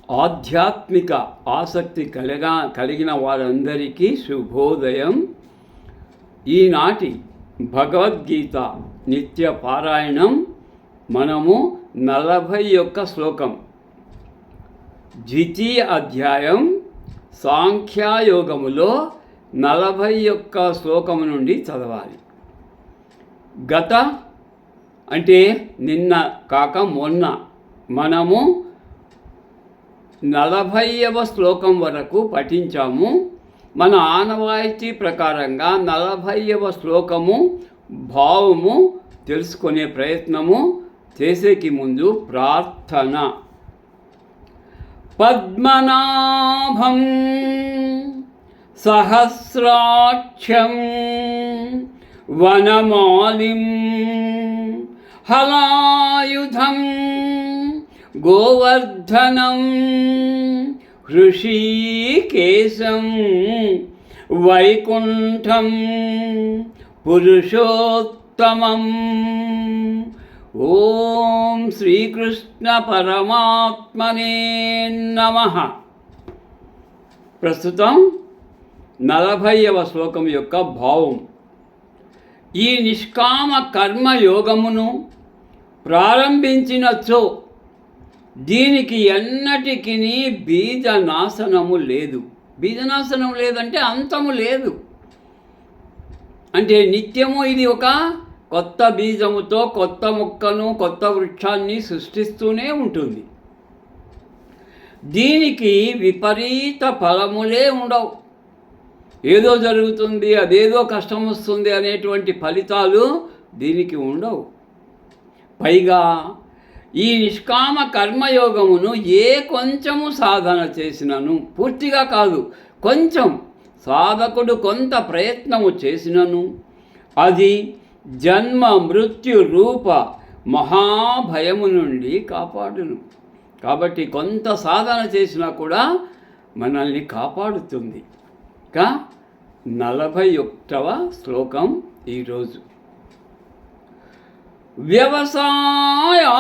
ఆధ్యాత్మిక ఆసక్తి కలిగిన వారందరికీ శుభోదయం. ఈనాటి భగవద్గీత నిత్య పారాయణం మనము 41 శ్లోకం, ద్వితీయ అధ్యాయం సాంఖ్యయోగములో 41 శ్లోకము నుండి చదవాలి. గత అంటే నిన్న కాక మొన్న మనము 40వ శ్లోకం వరకు పఠించాము. మన ఆనవాయితీ ప్రకారంగా 40వ శ్లోకము భావము తెలుసుకునే ప్రయత్నము చేసేకి ముందు ప్రార్థన. పద్మనాభం సహస్రాక్షం వనమాలిం హలాయుధం గోవర్ధనం హృషీకేశం వైకుంఠం పురుషోత్తమం. ఓం శ్రీకృష్ణ పరమాత్మనే నమః. ప్రస్తుతం 40వ శ్లోకం యొక్క భావం. ఈ నిష్కామ కర్మయోగమును ప్రారంభించినచో దీనికి ఎన్నటికి బీజనాశనము లేదు. బీజనాశనం లేదంటే అంతము లేదు. అంటే నిత్యము ఇది ఒక కొత్త బీజముతో కొత్త మొక్కను కొత్త వృక్షాన్ని సృష్టిస్తూనే ఉంటుంది. దీనికి విపరీత ఫలములే ఉండవు. ఏదో జరుగుతుంది, అదేదో కష్టం వస్తుంది అనేటువంటి ఫలితాలు దీనికి ఉండవు. పైగా ఈ నిష్కామ కర్మయోగమును కొంచెము సాధన చేసినను, పూర్తిగా కాదు, కొంచెం సాధకుడు కొంత ప్రయత్నము చేసినను అది జన్మ మృత్యు రూప మహాభయము నుండి కాపాడును. కాబట్టి కొంత సాధన చేసినా కూడా మనల్ని కాపాడుతుంది. 41వ శ్లోకం ఈరోజు. వ్యవసాయాత్మికా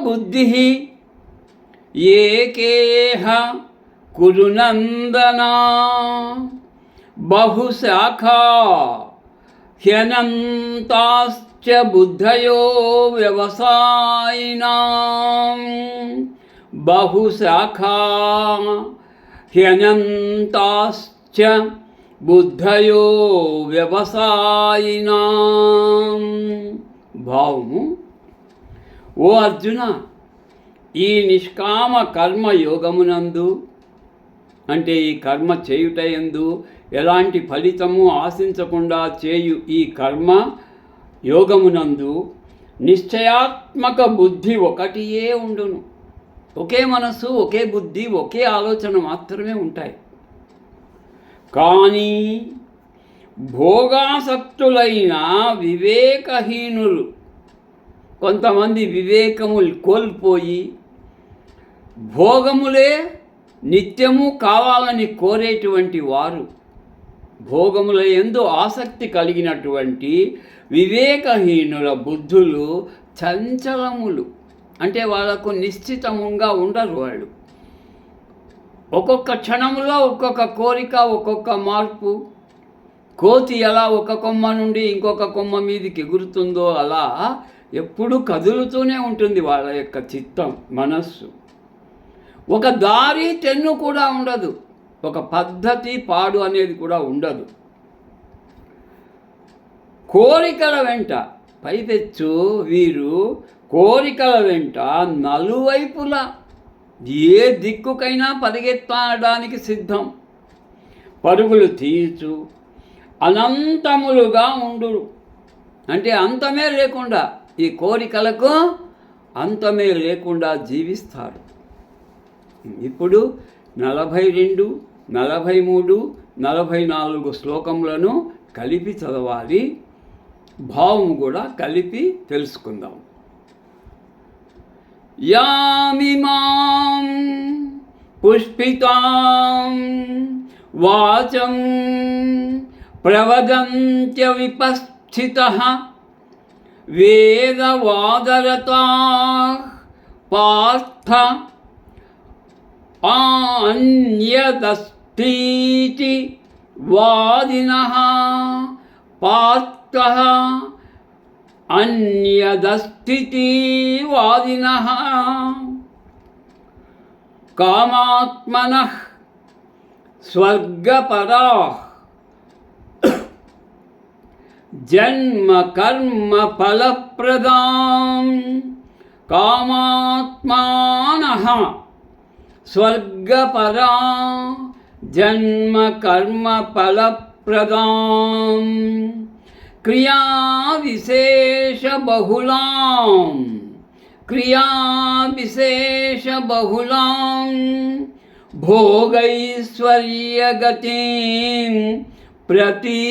బుద్ధి ఏకేహ కురునందనా బహుశాఖా హ్యనంతాశ్చ బుద్ధయో వ్యవసాయినాం. బహుశాఖా హ్యనంతాశ్చ బుద్ధయో వ్యవసాయినాం. భావము. ఓ అర్జున, ఈ నిష్కామ కర్మయోగమునందు అంటే ఈ కర్మ చేయుటయందు ఎలాంటి ఫలితము ఆశించకుండా చేయు ఈ కర్మ యోగమునందు నిశ్చయాత్మక బుద్ధి ఒకటియే ఉండును. ఒకే మనస్సు, ఒకే బుద్ధి, ఒకే ఆలోచన మాత్రమే ఉంటాయి. కానీ భోగాసక్తులైన వివేకహీనులు, కొంతమంది వివేకములు కోల్పోయి భోగములే నిత్యము కావాలని కోరేటువంటి వారు, భోగముల యందు ఆసక్తి కలిగినటువంటి వివేకహీనుల బుద్ధులు చంచలములు. అంటే వాళ్ళకు నిశ్చితముగా ఉండరు. వాళ్ళు ఒక్కొక్క క్షణంలో ఒక్కొక్క కోరిక, ఒక్కొక్క మార్పు. కోతి ఎలా ఒక కొమ్మ నుండి ఇంకొక కొమ్మ మీదకి ఎగురుతుందో అలా ఎప్పుడూ కదులుతూనే ఉంటుంది వాళ్ళ యొక్క చిత్తం, మనస్సు. ఒక దారి తెన్ను కూడా ఉండదు, ఒక పద్ధతి పాడు అనేది కూడా ఉండదు. కోరికల వెంట పైపెచ్చు వీరు కోరికల వెంట నలువైపులా ఏ దిక్కుకైనా పరిగెత్తడానికి సిద్ధం. పరుగులు తీయచ్చు, అనంతములుగా ఉండు. అంటే అంతమే లేకుండా, ఈ కోరికలకు అంతమే లేకుండా జీవిస్తారు. ఇప్పుడు 42, 43, 44 శ్లోకములను కలిపి చదవాలి. భావం కూడా కలిపి తెలుసుకుందాం. యామిమాం పుష్పితాం వాచం ప్రవదంత్య విపస్థితః వేదవాదరతాః పార్థ అన్యదస్तीति వాదినః పార్థః అన్యదస్తితి వాదినః కామాత్మనః స్వర్గపరాః జన్మ కర్మ ఫలప్రదాం కామాత్మానః స్వర్గపరా జన్మ కర్మ ఫలప్రదాం క్రియా విశేష బహుళాం భోగైశ్వర్యగతిం ప్రతి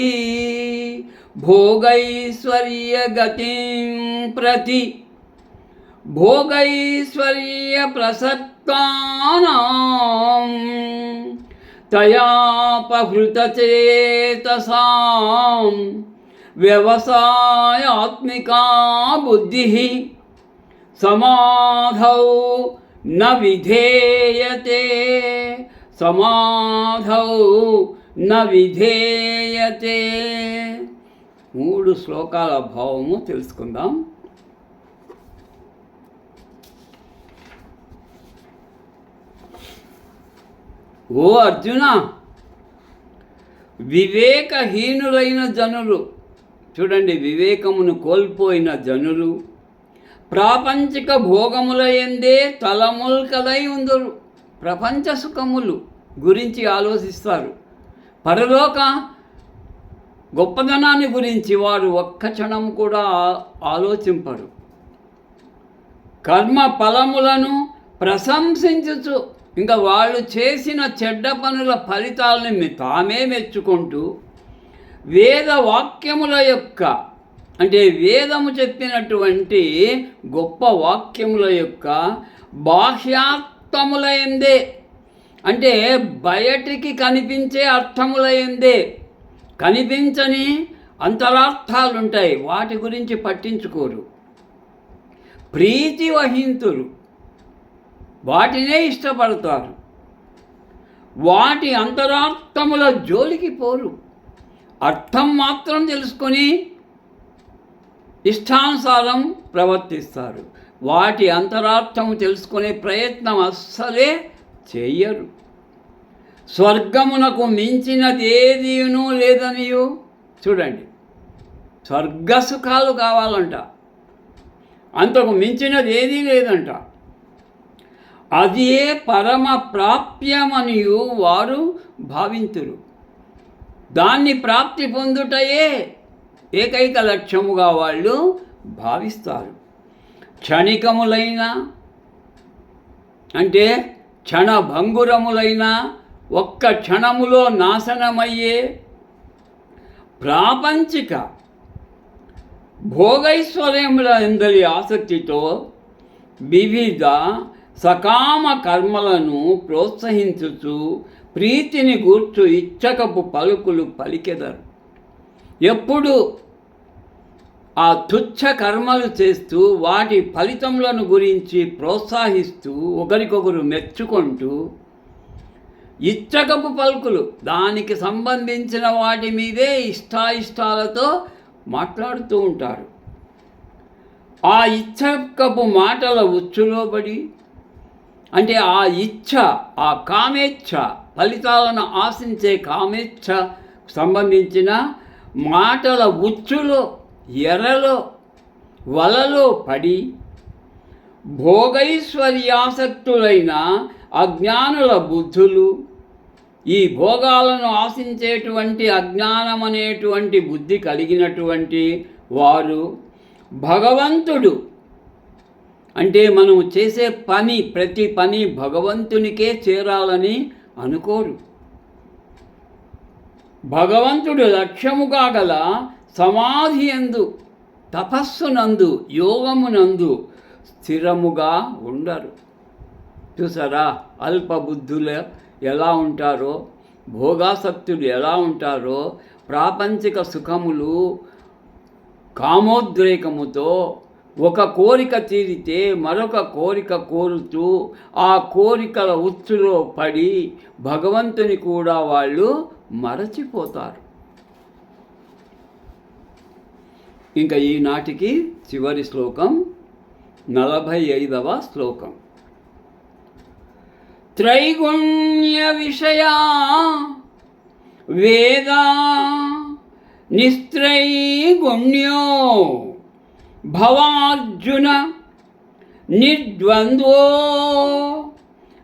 భోగైశ్వర్యప్రసక్తానాం తయాపహృతచేతసాం వ్యవసాయాత్మికా బుద్ధిః సమాధౌ న విధేయతే మూడు శ్లోకాల భావము తెలుసుకుందాం. ఓ అర్జున, వివేకహీనులైన జనులు, చూడండి, వివేకమును కోల్పోయిన జనులు ప్రాపంచిక భోగముల యందే తలముల్కలై ఉందరు. ప్రపంచ సుఖములు గురించి ఆలోచిస్తారు. పరలోక గొప్పదనాన్ని గురించి వారు ఒక్క క్షణం కూడా ఆలోచింపరు. కర్మ ఫలములను ప్రశంసించుచు, ఇంకా వాళ్ళు చేసిన చెడ్డ పనుల ఫలితాలని తామే మెచ్చుకుంటూ వేద వాక్యముల యొక్క, అంటే వేదము చెప్పినటువంటి గొప్ప వాక్యముల యొక్క బాహ్యార్థములయందే, అంటే బయటికి కనిపించే అర్థములయందే కనిపించని అంతరార్థాలుంటాయి, వాటి గురించి పట్టించుకోరు. ప్రీతి వహింతురు, వాటినే ఇష్టపడతారు. వాటి అంతరార్థముల జోలికి పోరు. అర్థం మాత్రం తెలుసుకొని ఇష్టానుసారం ప్రవర్తిస్తారు. వాటి అంతరార్థం తెలుసుకునే ప్రయత్నం అస్సలే చెయ్యరు. స్వర్గమునకు మించినదేదీనూ లేదనియు, చూడండి, స్వర్గ సుఖాలు కావాలంట, అంతకు మించినది ఏదీ లేదంట. అదే పరమ ప్రాప్యమనియు వారు భావింతురు. దాన్ని ప్రాప్తి పొందుటయే ఏకైక లక్ష్యముగా వాళ్ళు భావిస్తారు. క్షణికములైన, అంటే క్షణభంగురములైన, ఒక్క క్షణములో నాశనమయ్యే ప్రాపంచిక భోగైశ్వర్యముల ఎందరి ఆసక్తితో వివిధ సకామ కర్మలను ప్రోత్సహించుచు ప్రీతిని గూర్చు ఇచ్చకపు పలుకులు పలికెదరు. ఎప్పుడు ఆ తుచ్చ కర్మలు చేస్తూ వాటి ఫలితములను గురించి ప్రోత్సహిస్తూ ఒకరికొకరు మెచ్చుకుంటూ ఇచ్చకపు పలుకులు, దానికి సంబంధించిన వాటి మీదే ఇష్టాయిష్టాలతో మాట్లాడుతూ ఉంటారు. ఆ ఇచ్చకపు మాటల ఉచ్చులో పడి, అంటే ఆ ఇచ్ఛ, ఆ కామేచ్ఛ, ఫలితాలను ఆశించే కామేచ్ఛ సంబంధించిన మాటల ఉచ్చులో, ఎరలో, వలలో పడి భోగైశ్వర్యాసక్తులైన అజ్ఞానుల బుద్ధులు, ఈ భోగాలను ఆశించేటువంటి అజ్ఞానం అనేటువంటి బుద్ధి కలిగినటువంటి వారు భగవంతుడు, అంటే మనం చేసే పని, ప్రతి పని భగవంతునికే చేరాలని అనుకోరు. భగవంతుడు లక్ష్యముగా గల సమాధి యందు, తపస్సునందు, యోగమునందు స్థిరముగా ఉండరు. చూసారా, అల్పబుద్ధులు ఎలా ఉంటారో, భోగాసక్తులు ఎలా ఉంటారో, ప్రాపంచిక సుఖములు కామోద్రేకముతో ఒక కోరిక తీరితే మరొక కోరిక కోరుతూ ఆ కోరికల ఉచ్చులో పడి భగవంతుని కూడా వాళ్ళు మరచిపోతారు. ఇంకా ఈనాటికి చివరి శ్లోకం 45వ శ్లోకం. త్రైగుణ్య విషయా వేదా నిస్త్రైగుణ్యో భవార్జున నిర్ద్వంద్వో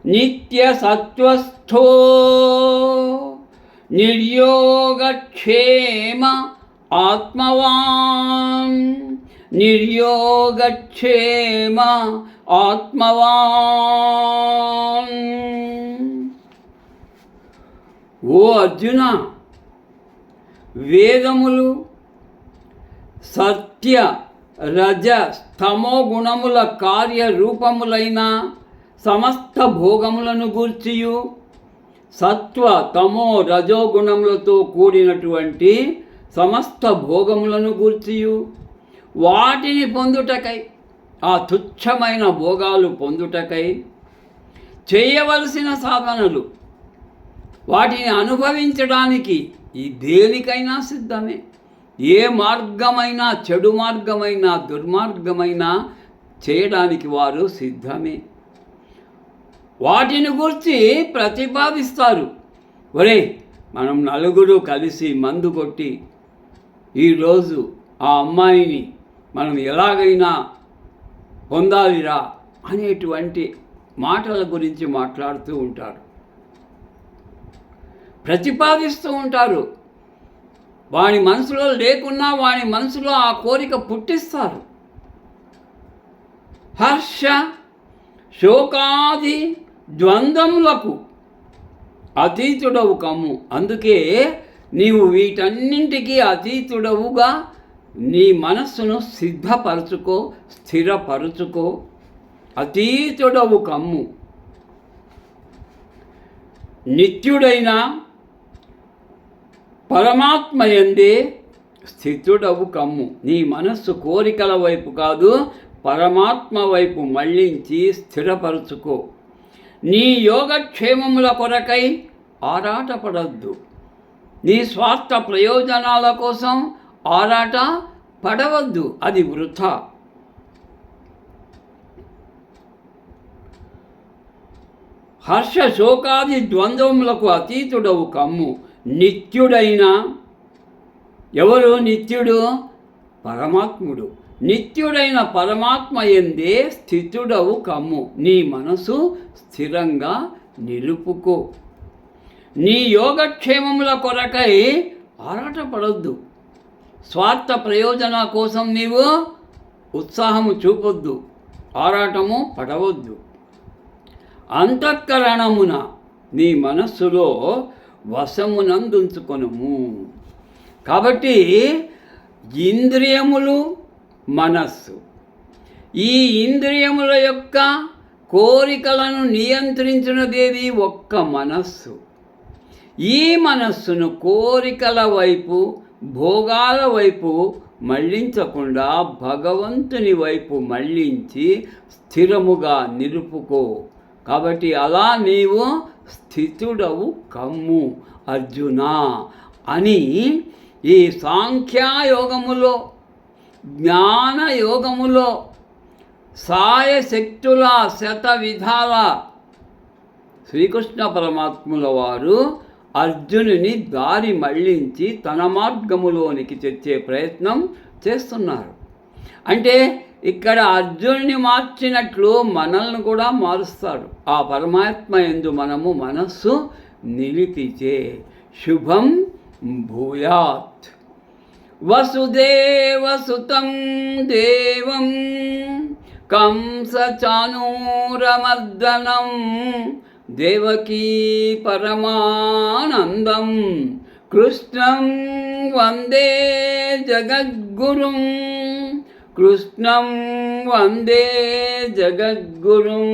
నిత్యసత్వస్థో నిర్యోగక్షేమ ఆత్మవాన్ నిర్యోగక్షేమ ఆత్మవాన్. ఓ అర్జున, వేదములు సత్య రజ స్తమో గుణముల కార్యరూపములైన సమస్త భోగములను గూర్చియు సత్వ తమో రజోగుణములతో కూడినటువంటి సమస్త భోగములను గూర్చియు వాటిని పొందుటకై, ఆ తుచ్చమైన భోగాలు పొందుటకై చేయవలసిన సాధనలు, వాటిని అనుభవించడానికి ఈ దేనికైనా సిద్ధమే. ఏ మార్గమైనా, చెడు మార్గమైనా దుర్మార్గమైనా చేయడానికి వారు సిద్ధమే. వాటిని గురించి ప్రతిపాదిస్తారు. ఒరే, మనం నలుగురు కలిసి మందు కొట్టి ఈరోజు ఆ అమ్మాయిని మనం ఎలాగైనా పొందాలిరా అనేటువంటి మాటల గురించి మాట్లాడుతూ ఉంటారు, ప్రతిపాదిస్తూ ఉంటారు. వాని మనసులో లేకున్నా వాని మనసులో ఆ కోరిక పుట్టిస్తారు. హర్ష శోకాది ద్వంద్వములకు అతీతుడవు కమ్ము. అందుకే నీవు వీటన్నింటికీ అతీతుడవుగా నీ మనస్సును సిద్ధపరచుకో, స్థిరపరచుకో. అతీతుడవు కమ్ము. నిత్యుడైన పరమాత్మయందే స్థితుడవు కమ్ము. నీ మనస్సు కోరికల వైపు కాదు, పరమాత్మ వైపు మళ్ళించి స్థిరపరచుకో. నీ యోగక్షేమముల కొరకై ఆరాటపడద్దు. నీ స్వార్థ ప్రయోజనాల కోసం ఆరాట పడవద్దు, అది వృథా. హర్ష శోకాది ద్వంద్వములకు అతీతుడవు కమ్ము. నిత్యుడైన, ఎవరు నిత్యుడు? పరమాత్ముడు. నిత్యుడైన పరమాత్మ యందే స్థితుడవు కమ్ము. నీ మనసు స్థిరంగా నిలుపుకో. నీ యోగక్షేమముల కొరకై ఆరాటపడొద్దు. స్వార్థ ప్రయోజన కోసం నీవు ఉత్సాహము చూపొద్దు, ఆరాటము పడవద్దు. అంతఃకరణమున, నీ మనస్సులో వశమునందుంచుకొనుము. కాబట్టి ఇంద్రియములు, మనస్సు, ఈ ఇంద్రియముల యొక్క కోరికలను నియంత్రించినదేది ఒక్క మనస్సు. ఈ మనస్సును కోరికల వైపు, భోగాల వైపు మళ్ళించకుండా భగవంతుని వైపు మళ్ళించి స్థిరముగా నిలుపుకో. కాబట్టి అలా నీవు స్థితుడవు కమ్ము అర్జున అని ఈ సాంఖ్యయోగములో, జ్ఞానయోగములో సాయశక్తుల శత విధాల శ్రీకృష్ణ పరమాత్ముల వారు అర్జునుని దారి మళ్ళించి తన మార్గములోనికి తెచ్చే ప్రయత్నం చేస్తున్నారు. అంటే ఇక్కడ అర్జునుని మార్చినట్లు మనల్ని కూడా మారుస్తాడు. ఆ పరమాత్మ యందు మనము మనస్సు నిలిపితే. శుభం భూయాత్. వసుదేవసుతం దేవం కంసచానూరమర్దనం దేవకీ పరమానందం కృష్ణం వందే జగద్గురుం. కృష్ణం వందే జగద్గురుం.